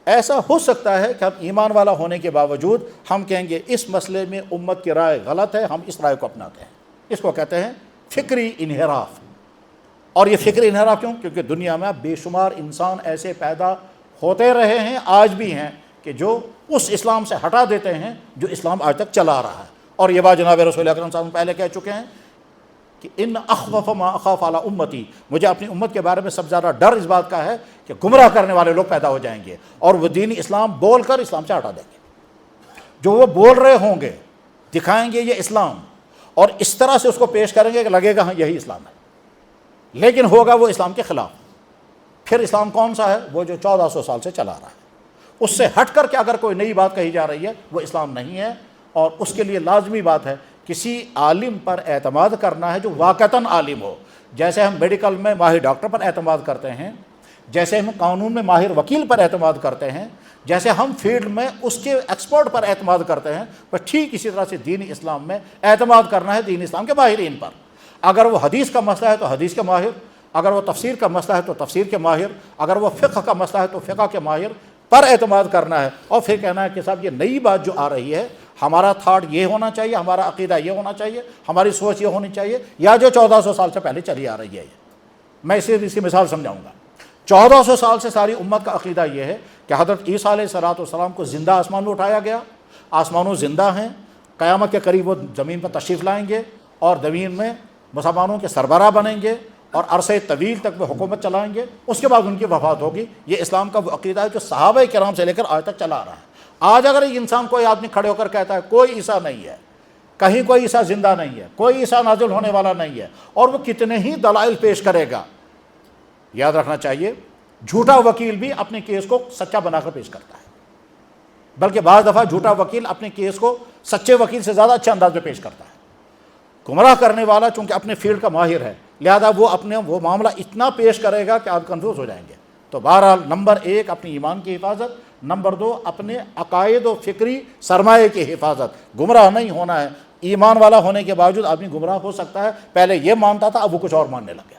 ایسا ہو سکتا ہے کہ ہم ایمان والا ہونے کے باوجود ہم کہیں گے اس مسئلے میں امت کی رائے غلط ہے، ہم اس رائے کو اپناتے ہیں۔ اس کو کہتے ہیں فکری انحراف۔ اور یہ فکری انحراف کیوں؟ کیونکہ دنیا میں بے شمار انسان ایسے پیدا ہوتے رہے ہیں، آج بھی ہیں، کہ جو اس اسلام سے ہٹا دیتے ہیں جو اسلام آج تک چلا رہا ہے۔ اور یہ بات جناب رسول اکرم صلی اللہ علیہ وسلم پہلے کہہ چکے ہیں کہ ان اخوف ما اخاف علی امتی، مجھے اپنی امت کے بارے میں سب سے زیادہ ڈر اس بات کا ہے کہ گمراہ کرنے والے لوگ پیدا ہو جائیں گے اور وہ دین اسلام بول کر اسلام سے ہٹا دیں گے۔ جو وہ بول رہے ہوں گے، دکھائیں گے یہ اسلام، اور اس طرح سے اس کو پیش کریں گے کہ لگے گا ہاں یہی اسلام ہے، لیکن ہوگا وہ اسلام کے خلاف۔ پھر اسلام کون سا ہے؟ وہ جو 1400 سال سے چلا رہا ہے۔ اس سے ہٹ کر کے اگر کوئی نئی بات کہی جا رہی ہے وہ اسلام نہیں ہے، اور اس کے لیے لازمی بات ہے کسی عالم پر اعتماد کرنا ہے جو واقعتاً عالم ہو۔ جیسے ہم میڈیکل میں ماہر ڈاکٹر پر اعتماد کرتے ہیں، جیسے ہم قانون میں ماہر وکیل پر اعتماد کرتے ہیں، جیسے ہم فیلڈ میں اس کے ایکسپرٹ پر اعتماد کرتے ہیں، بس ٹھیک اسی طرح سے دین اسلام میں اعتماد کرنا ہے دین اسلام کے ماہرین پر۔ اگر وہ حدیث کا مسئلہ ہے تو حدیث کے ماہر، اگر وہ تفسیر کا مسئلہ ہے تو تفسیر کے ماہر، اگر وہ فقہ کا مسئلہ ہے تو فقہ کے ماہر پر اعتماد کرنا ہے، اور پھر کہنا ہے کہ صاحب یہ نئی بات جو آ رہی ہے، ہمارا تھاٹ یہ ہونا چاہیے، ہمارا عقیدہ یہ ہونا چاہیے، ہماری سوچ یہ ہونی چاہیے، یا جو 1400 سال سے پہلے چلی آ رہی ہے۔ میں اس کی مثال سمجھاؤں گا۔ 1400 سال سے ساری امت کا عقیدہ یہ ہے کہ حضرت عیسیٰ علیہ السلام کو زندہ آسمان میں اٹھایا گیا، آسمانوں زندہ ہیں، قیامت کے قریب وہ زمین پر تشریف لائیں گے اور زمین میں مسلمانوں کے سربراہ بنیں گے اور عرصے طویل تک وہ حکومت چلائیں گے، اس کے بعد ان کی وفات ہوگی۔ یہ اسلام کا وہ عقیدہ ہے جو صحابہ کرام سے لے کر آج تک چلا رہا ہے۔ آج اگر ایک انسان کوئی آدمی کھڑے ہو کر کہتا ہے کوئی عیسیٰ نہیں ہے، کہیں کوئی عیسیٰ زندہ نہیں ہے، کوئی عیسیٰ نازل ہونے والا نہیں ہے، اور وہ کتنے ہی دلائل پیش کرے گا، یاد رکھنا چاہیے جھوٹا وکیل بھی اپنے کیس کو سچا بنا کر پیش کرتا ہے، بلکہ بعض دفعہ جھوٹا وکیل اپنے کیس کو سچے وکیل سے زیادہ اچھے انداز میں پیش کرتا ہے۔ گمراہ کرنے والا چونکہ اپنے فیلڈ کا ماہر ہے، لہذا وہ معاملہ اتنا پیش کرے گا کہ آپ کنفیوز ہو جائیں گے۔ تو بہرحال نمبر 1 اپنی ایمان کی حفاظت، نمبر 2 اپنے عقائد و فکری سرمایے کی حفاظت۔ گمراہ نہیں ہونا ہے۔ ایمان والا ہونے کے باوجود آدمی گمراہ ہو سکتا ہے، پہلے یہ مانتا تھا اب وہ کچھ اور ماننے لگا۔